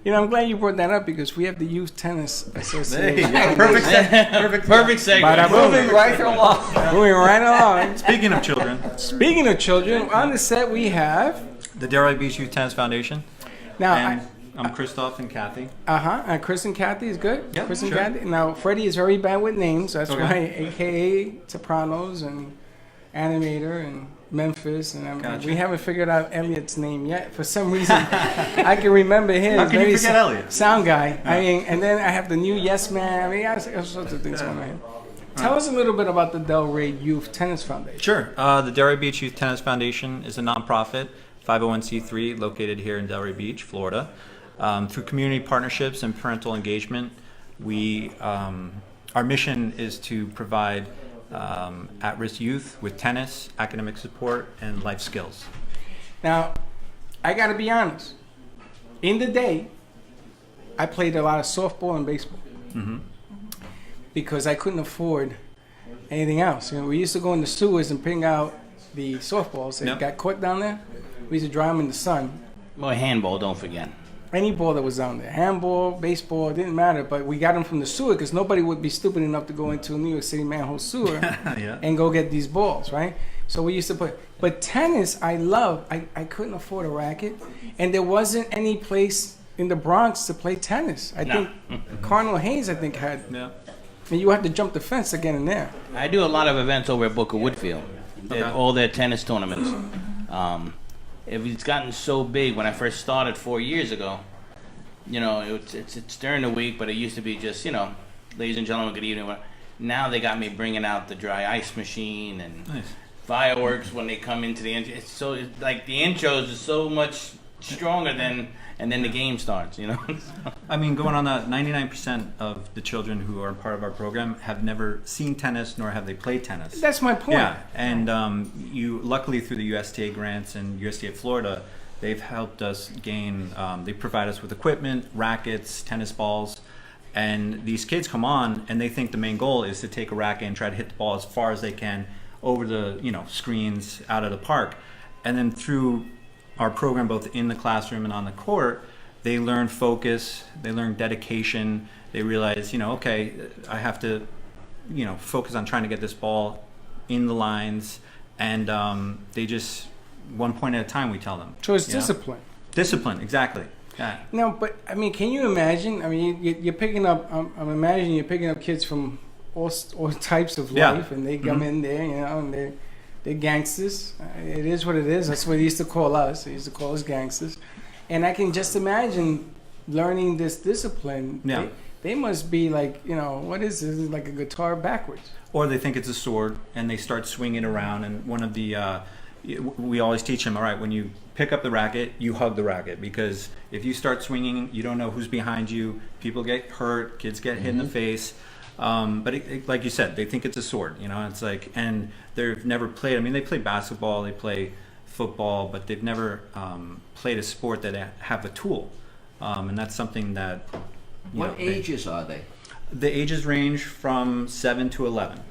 I'm glad you brought that up because we have the Youth Tennis Association. Perfect segue. But moving right along. Moving right along. Speaking of children. Speaking of children, on the set we have The Delray Beach Youth Tennis Foundation. now. And I'm Christoph and Kathy. And Chris and Kathy is good. Yep, Chris and sure. Kathy. Now Freddie is very bad with names. That's Okay. why, AKA Sopranos and Animator and Memphis, and Gotcha. we haven't figured out Elliot's name yet. For some reason, I can remember his. How can you Maybe forget Elliot? Sound guy. I mean, and then I have the new Yes Man. I mean, I have all sorts of things going on. Tell us a little bit about the Delray Youth Tennis Foundation. Sure. The Delray Beach Youth Tennis Foundation is a nonprofit, 501c3, located here in Delray Beach, Florida. Through community partnerships and parental engagement, our mission is to provide at-risk youth with tennis, academic support, and life skills. Now, I got to be honest. In the day, I played a lot of softball and baseball because I couldn't afford anything else. We used to go in the sewers and bring out the softballs that Yep. got caught down there. We used to dry them in the sun. Well, handball, don't forget. Any ball that was down there, handball, baseball, it didn't matter. But we got them from the sewer because nobody would be stupid enough to go into a New York City manhole sewer Yeah. and go get these balls, right? So we used to play. But tennis, I love. I couldn't afford a racket, and there wasn't any place in the Bronx to play tennis. I think Cardinal Hayes, had. Yeah. And you had to jump the fence to get in there. I do a lot of events over at Booker Woodfield. Okay. All their tennis tournaments. It's gotten so big. When I first started 4 years ago, it's during the week, but it used to be just, ladies and gentlemen, good evening. Now they got me bringing out the dry ice machine and Nice. fireworks when they come into the intro. It's so like the intros is so much stronger and then the game starts. I mean, going on that, 99% of the children who are part of our program have never seen tennis nor have they played tennis. That's my point. Yeah, and luckily through the USTA grants and USTA Florida, they've helped us gain, they provide us with equipment, rackets, tennis balls, and these kids come on and they think the main goal is to take a racket and try to hit the ball as far as they can over the screens out of the park. And then through our program, both in the classroom and on the court, they learn focus, they learn dedication, they realize, okay, I have to, focus on trying to get this ball in the lines, and they just, one point at a time, we tell them. So it's discipline. Discipline, exactly. Yeah. No, but I mean, can you imagine? I mean, you're picking up. I'm imagining you're picking up kids from all types of life, and they come in there, and they're gangsters. It is what it is. That's what they used to call us. They used to call us gangsters. And I can just imagine learning this discipline. Yeah. They must be like, what is this? It's like a guitar backwards. Or they think it's a sword and they start swinging around. And one of the, we always teach them, all right, when you pick up the racket, you hug the racket. Because if you start swinging, you don't know who's behind you. People get hurt, kids get hit in the face. But like you said, they think it's a sword, it's like, and they've never played, I mean, they play basketball, they play football, but they've never played a sport that have a tool. And that's something that, What ages are they? The ages range from 7 to 11.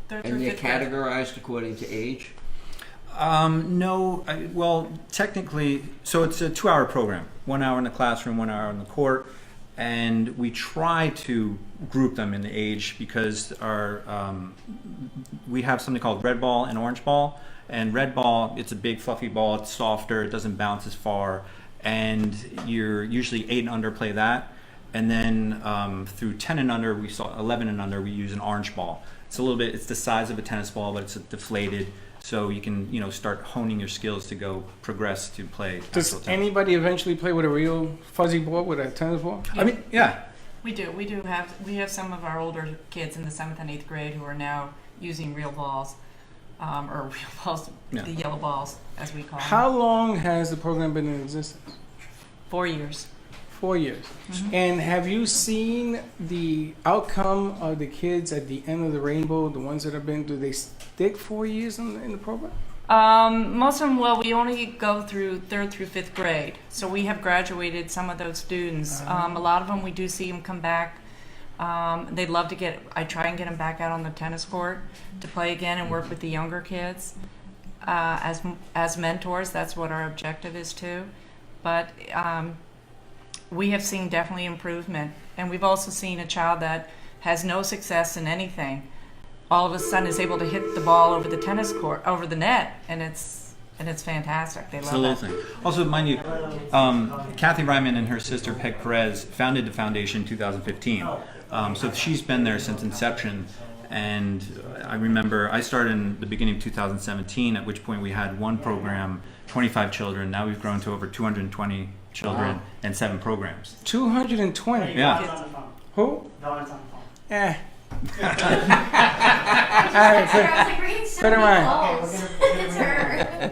And they're categorized according to age? No, well, technically, so it's a 2-hour program, 1 hour in the classroom, 1 hour on the court. And we try to group them in the age because we have something called red ball and orange ball. And red ball, it's a big fluffy ball, it's softer, it doesn't bounce as far, and you're usually 8 and under play that. And then through 10 and under, 11 and under, we use an orange ball. It's a little bit, it's the size of a tennis ball, but it's deflated. So you can, start honing your skills to progress to play. Does anybody eventually play with a real fuzzy ball, with a tennis ball? I mean, yeah. We do. We have some of our older kids in the 7th and 8th grade who are now using real balls, or real balls, the yellow balls, as we call them. How long has the program been in existence? 4 years. 4 years. Mm-hmm. And have you seen the outcome of the kids at the end of the rainbow, the ones that have been, do they stick 4 years in the program? Most of them, well, we only go through 3rd through 5th grade. So we have graduated some of those students. A lot of them, we do see them come back. They'd love to I try and get them back out on the tennis court to play again and work with the younger kids. As mentors, that's what our objective is too. But we have seen definitely improvement. And we've also seen a child that has no success in anything, all of a sudden is able to hit the ball over the tennis court, over the net, and it's fantastic. They It's a love little it. thing. Also, mind you, Kathy Ryman and her sister Peg Perez founded the foundation in 2015. So she's been there since inception. And I remember I started in the beginning of 2017, at which point we had one program, 25 children. Now we've grown to over 220 children and 7 programs. 220. Yeah. Who? Eh. All I right, was like, put 'em on. calls. It's her.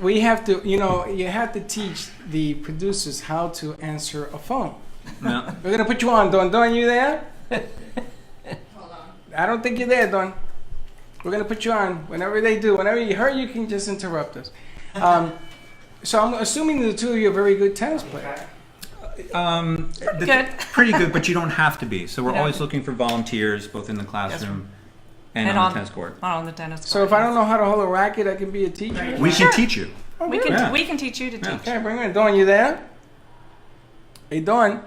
we have to, you have to teach the producers how to answer a phone. Yeah. We're gonna put you on, Don. Don, you there? Hold on. I don't think you're there, Don. We're gonna put you on. Whenever they do, whenever you hurt, you can just interrupt us. So I'm assuming the two of you are very good tennis players. Good. Pretty good, but you don't have to be. So we're You don't. always looking for volunteers, both in the classroom and on the tennis court. On the tennis court. So if I don't know how to hold a racket, I can be a teacher. We can teach you. we can Yeah. we can teach you to teach. Okay, bring her in. Dawn, you there? Hey, Dawn.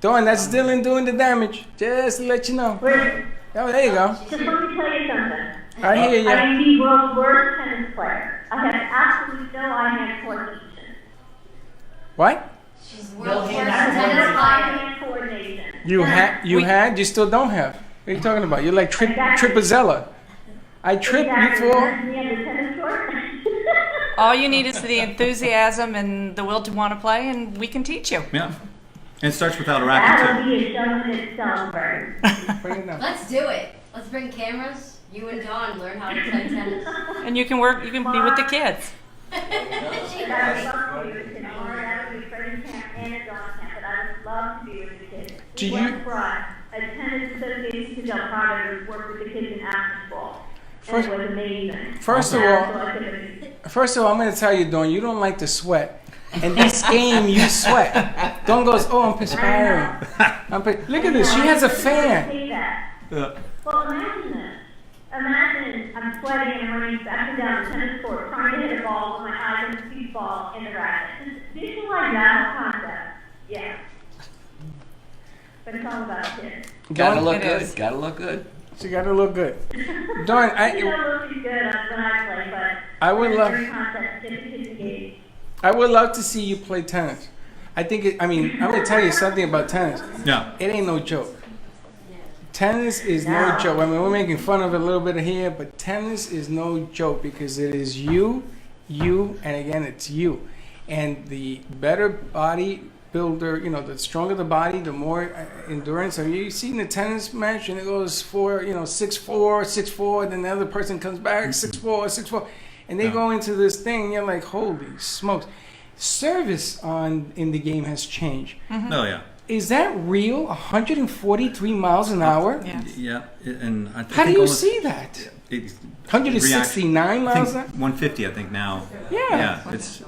Dawn, that's Dylan doing the damage. Just to let you know. Oh, there you go. Just let me tell you something. I hear I you. am the world's worst tennis player. I have absolutely no eye-hand coordination. What? She's world's worst I tennis have no player. eye-hand coordination. You had? You still don't have. What are you talking about? You're like Tripazella. I trip, you fall. Me on the tennis court. All you need is the enthusiasm and the will to want to play, and we can teach you. Yeah. And it starts without a racket, That too. would be a show in itself, Bird. Bring it down. Let's do it. Let's bring cameras. You and Dawn learn how to play tennis. And you can work. You can be with the kids. She That knows. would be fun to do. That would be Freddie camp and a Dawn camp, but I would love to be with the kids. Do We you- once brought a tennis association to Del Prado to work with the kids in after school. First- And it was amazing. First of all, I'm going to tell you, Dawn, you don't like to sweat. And this game, you sweat. Dawn goes, oh, I'm perspiring. Look at this. She has a fan. Say that. Yeah. Well, imagine this. Imagine I'm sweating and running back and down the tennis court trying to hit a ball with my eyes on the speed ball in the racket. Just visualize that whole concept. Yeah. But it's all about kids. Gotta Dawn, look It good. is. Gotta look good. she got to look good. Dawn, You know, looking good when I play, but I would it's love- very concept, get the kids engaged. I would love to see you play tennis. I'm going to tell you something about tennis. Yeah. It ain't no joke. Tennis is no joke. I mean, we're making fun of it a little bit here, but tennis is no joke because it is you, and again, it's you. And the better body builder, the stronger the body, the more endurance. Have you seen the tennis match and it goes 6-4, 6-4, then the other person comes back 6-4, 6-4, and they Yeah. go into this thing, and you're like, holy smokes. Service in the game has changed. Oh, yeah. Is that real? 143 miles an hour? Yes. Yeah. And I How do think you almost- see that? It's 169 I miles think an hour? 150, I think, now. Yeah. Yeah. It's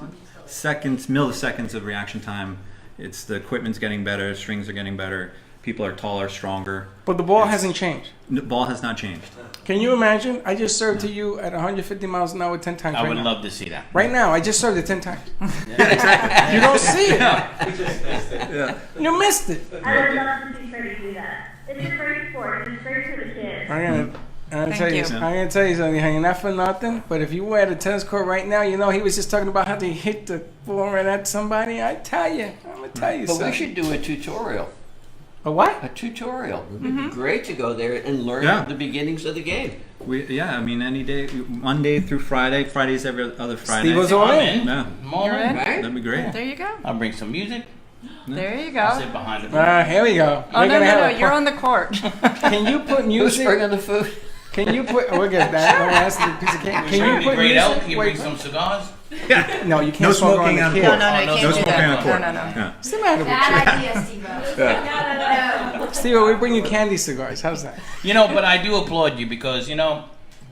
milliseconds of reaction time. It's the equipment's getting better, strings are getting better, people are taller, stronger. But the ball It's- hasn't changed. The ball has not changed. Can you imagine? I just served to you at 150 miles an hour 10 times I right would now. love to see that. Right now, I just served it 10 times. You don't see it. Yeah. You missed it. I would love to see Freddie do that. It's a great sport. It's great for the kids. I'm gonna Thank tell you. you. I'm gonna tell you something. Honey, not for nothing, but if you were at a tennis court right now, he was just talking about how to hit the ball right at somebody. I tell you, I'm gonna tell you But something. we should do a tutorial. A what? A tutorial. It would be great to go there and learn Yeah. the beginnings of the game. Any day, Monday through Friday. Friday's every other Friday. Steve was all I'm in. in. Yeah. More You're in? Right? That'd be great. There you go. I'll bring some music. There you I'll go. sit behind the Here we go. Oh, We're no, gonna no, have no. a You're on the court. Can you put Who's music? bringing the food? Can you put? We'll get that. Don't ask the piece of cake. Can you Bring the put great music? elk. You bring some cigars. No, you can't No smoke smoking on on the court. court. No, you No can't No do smoking that. on court. No. Yeah. What's the matter with Bad idea, Steve-O. you? Steve, we bring you candy cigars. How's that? But I do applaud you because,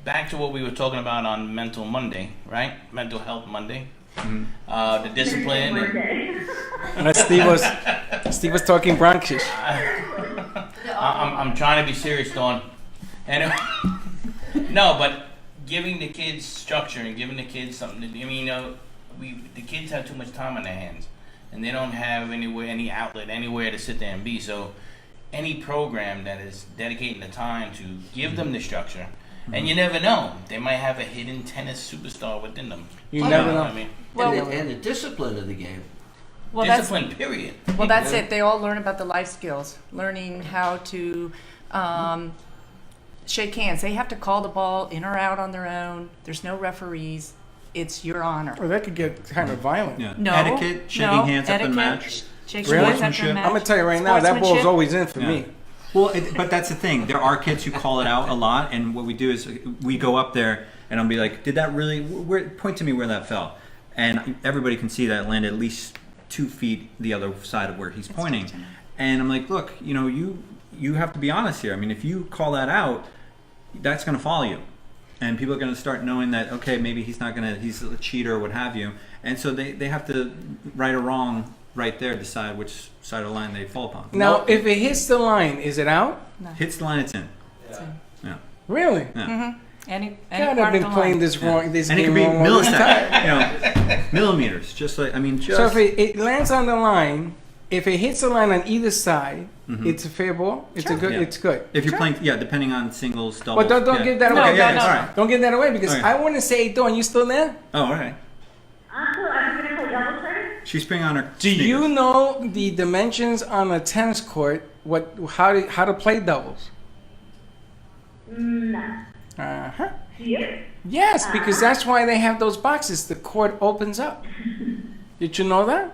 back to what we were talking about on Mental Monday, right? Mental Health Monday. The discipline. And, Steve was talking bronchitis. I'm trying to be serious, Dawn. And no, but giving the kids structure and giving the kids something to do. The kids have too much time on their hands. and they don't have any outlet, anywhere to sit there and be. So any program that is dedicating the time to give them the structure, and you never know, they might have a hidden tennis superstar within them. You never know. I mean, Well, and the discipline of the game. well, that's discipline, period. well, that's it. They all learn about the life skills, learning how to shake hands. They have to call the ball in or out on their own. There's no referees. It's your honor. Or that could get kind of violent. Yeah. No, Etiquette, shaking no, hands after the etiquette, match. Shaking Really? hands after a match. I'm gonna tell you right now, that ball's Sportsmanship. always in for Yeah. me. Well, but that's the thing. There are kids who call it out a lot, and what we do is we go up there, and I'll be like, "Did that really? Point to me where that fell." And everybody can see that it landed at least 2 feet the other side of where he's pointing. good to know. And I'm like, "Look, you have to be honest here. I mean, if you call that out, that's going to follow you." And people are going to start knowing that, okay, maybe he's a cheater or what have you. And so they have to, right or wrong, right there, decide which side of the line they fall upon. Now, if it hits the line, is it out? Hits the line, it's in. So, Yeah. Really? Yeah. any God, part I've been of the playing line. this wrong. This And it game could be wrong all the time. milliseconds, millimeters. Just like, I mean, just. So if it lands on the line, if it hits the line on either side, it's a fair ball. It's a good. Yeah. It's good. If you're playing, depending on singles, doubles. But don't yeah. give that No, away. Okay, yeah, no, all no. right. Don't give that away because Okay. I want to say, Dawn, you still there? Oh, all right. I'm going to play double tennis. She's putting on her. Do you know the dimensions on a tennis court? How to play doubles? No. Uh huh. Do you? Yes, because that's why they have those boxes. The court opens up. Did you know that?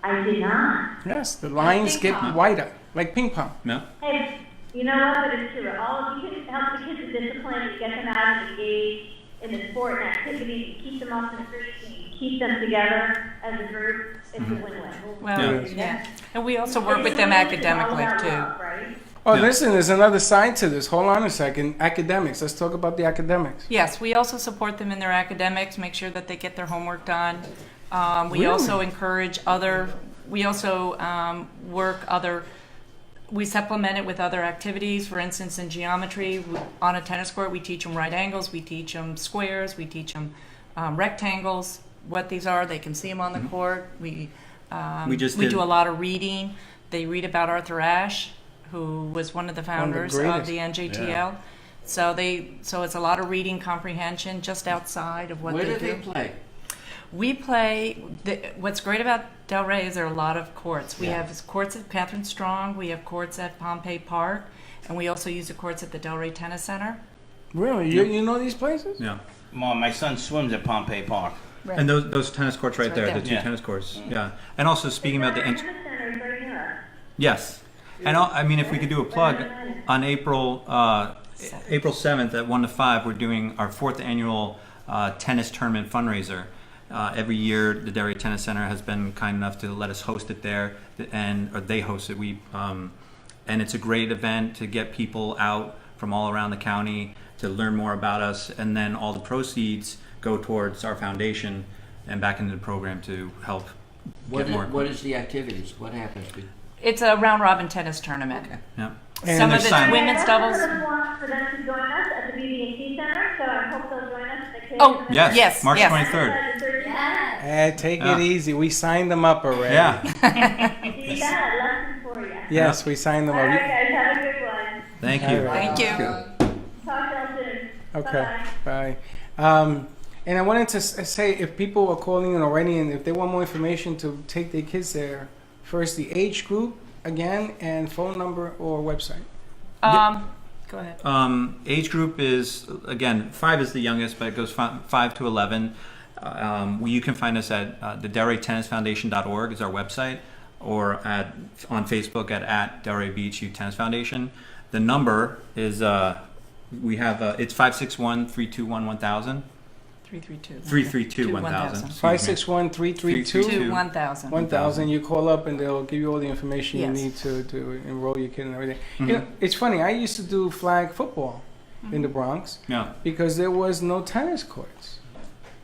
I did not. Yes, the lines ping get pong. wider, like ping pong. No. Hey, you know what? But it's true. You can help the kids with discipline and get them out and engaged in the sport and activity, and keep them off the street, and keep them together as a group. It's a win-win. Well, Yeah. yeah. And we also work with them academically too. Right? Oh, Yeah. listen, there's another side to this. Hold on a second. Academics. Let's talk about the academics. Yes, we also support them in their academics, make sure that they get their homework done. We Really? also encourage we also we supplement it with other activities. For instance, in geometry, on a tennis court, we teach them right angles, we teach them squares, we teach them rectangles. What these are, they can see them on the court. We did- do a lot of reading. They read about Arthur Ashe, who was one of the founders of greatest. the NJTL. So it's a lot of reading comprehension just outside of what Where they do do. they play? We play. What's great about Delray is there are a lot of courts. We Yeah. have courts at Catherine Strong. We have courts at Pompey Park, and we also use the courts at the Delray Tennis Center. Really? You know these places? Yeah. My son swims at Pompey Park. Right. And those tennis courts right It's there, right the there. two Yeah. tennis courts. Yeah. And also speaking about the. Tennis center is right here. Yes. And I mean, if we could do a plug, on April 7th at 1 to 5, we're doing our 4th annual tennis tournament fundraiser. Every year, the Delray Tennis Center has been kind enough to let us host it there, or they host it. And it's a great event to get people out from all around the county to learn more about us, and then all the proceeds go towards our foundation and back into the program to help get more. What is the activities? What happens? It's a round robin tennis tournament. Yeah. And Some there's of it's sign- women's doubles. I want for them to join us at the BB&T Center, so I hope they'll join us. The kids Oh, and the- Yes. Yes, March yes. 23rd. Yes. Take Yeah. it easy. We signed them up already. Yeah. See that? Lesson for you. Yes, we signed them All right, up. guys, have a good one. Thank you. All right. Thank you. Talk to y'all soon. Okay. Bye-bye. Bye. And I wanted to say, if people are calling in already, and if they want more information to take their kids there, first the age group again, and phone number or website. Go ahead. Age group is, again, 5 is the youngest, but it goes 5 to 11. You can find us at the DelrayTennisFoundation.org is our website, or on Facebook at Delray Beach Youth Tennis Foundation. The number is it's 561-321-1000. 332. 332 1000. 561-332. 1000. 1000. You call up and they'll give you all the information Yes. you need to enroll your kid and everything. You know, it's funny. I used to do flag football in the Bronx Yeah. because there was no tennis courts.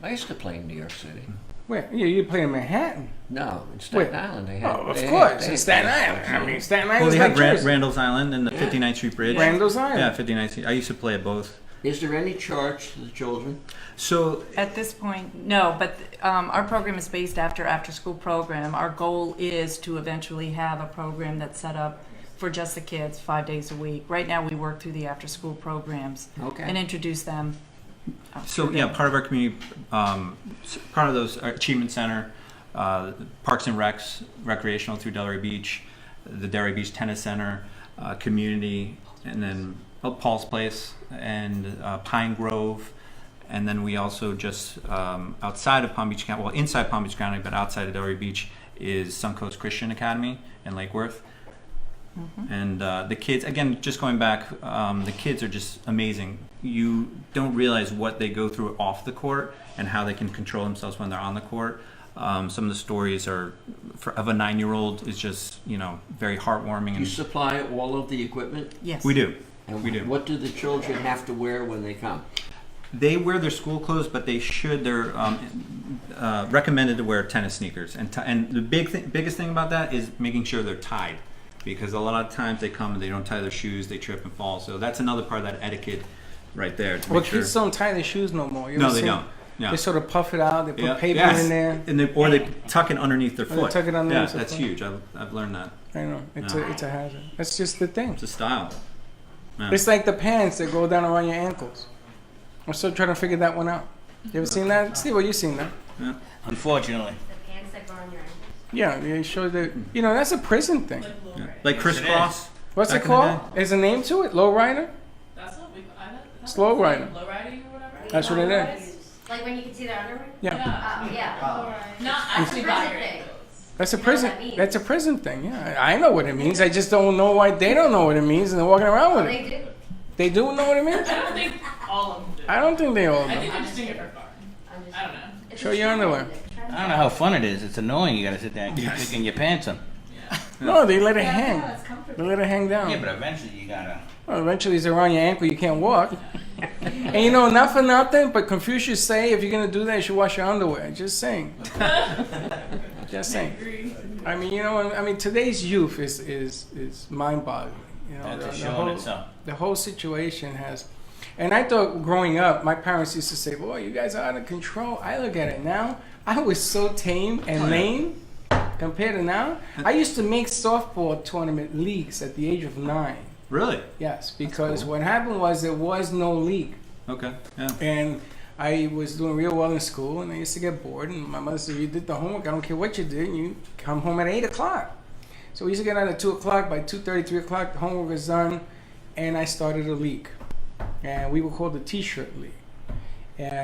I used to play in New York City. Where? You play in Manhattan. No, in Staten Where? Island they had. Oh, of they course, had- in they Staten had Island. tennis. I mean, Staten Island Well, is they like have Jersey. Randall's Island and the 59th Street Bridge. Randall's Island. Yeah, 59th Street. I used to play at both. Is there any charge to the children? So At this point, no, but our program is based after school program. Our goal is to eventually have a program that's set up for just the kids 5 days a week. Right now we work through the after school programs Okay. and introduce them. So yeah, part of our community, part of those achievement center, Parks and Recs, recreational through Delray Beach, the Delray Beach Tennis Center, community, and then Paul's Place and Pine Grove, and then we also just outside of Palm Beach County, well inside Palm Beach County, but outside of Delray Beach is Suncoast Christian Academy in Lake Worth. And the kids, again, just going back, the kids are just amazing. You don't realize what they go through off the court and how they can control themselves when they're on the court. Some of the stories of a 9-year-old is just, very heartwarming. You And supply all of the equipment? Yes. we do. And We do. what do the children have to wear when they come? They wear their school clothes, but they're recommended to wear tennis sneakers. And the biggest thing about that is making sure they're tied. Because a lot of times they come and they don't tie their shoes, they trip and fall. So that's another part of that etiquette right there. To Well, make sure. kids don't tie their shoes no more. You No, ever they seen- don't. Yeah. They sort of puff it out. They put Yeah. paper Yes. in there. And or they tuck it underneath their Or they foot. tuck it underneath Yeah, their that's foot. huge. I've learned that. I know. It's Yeah. a hazard. That's just the thing. It's a style. Yeah. It's like the pants that go down around your ankles. I'm still trying to figure that one out. You ever seen that? Steve, well, you seen that? Unfortunately. The pants that go on your ankles. Yeah, they show that. That's a prison thing. Yeah. Like crisscross. What's Back it in the called? There's a name to it? Low rider? That's what we. Slow rider. Low riding or whatever. That's what it is. Like when you can see their underwear? Yeah. Oh, yeah. Not It's a actually prison by your thing. ankles. That's a You know prison. what that means. That's a prison thing. Yeah, I know what it means. I just don't know why they don't know what it means and they're walking around Oh, with they it. do. They do know what it means. I don't think all of them do. I don't think they all I know. think they're just doing it for fun. I'm just, I don't know. it's Show a your trend. underwear. I don't know how fun it is. It's annoying. You gotta sit there and keep picking your pants on. No, they let it hang. They let it hang down. Yeah, but eventually you gotta. Well, eventually it's around your ankle. You can't walk. And not for nothing, but Confucius say if you're gonna do that, you should wash your underwear. Just saying. Just saying. I mean, today's youth is mind-boggling. That's showing itself. The whole situation has, and I thought growing up, my parents used to say, "Boy, you guys are out of control." I look at it now. I was so tame and lame compared to now. I used to make softball tournament leagues at the age of 9. Really? Yes, because what happened was there was no league. Okay. Yeah. And I was doing real well in school, and I used to get bored. And my mother said, "You did the homework. I don't care what you did. You come home at 8 o'clock." So we used to get out at 2 o'clock. By 2:30, 3 o'clock, the homework was done, and I started a league. And we were called the T-shirt league. And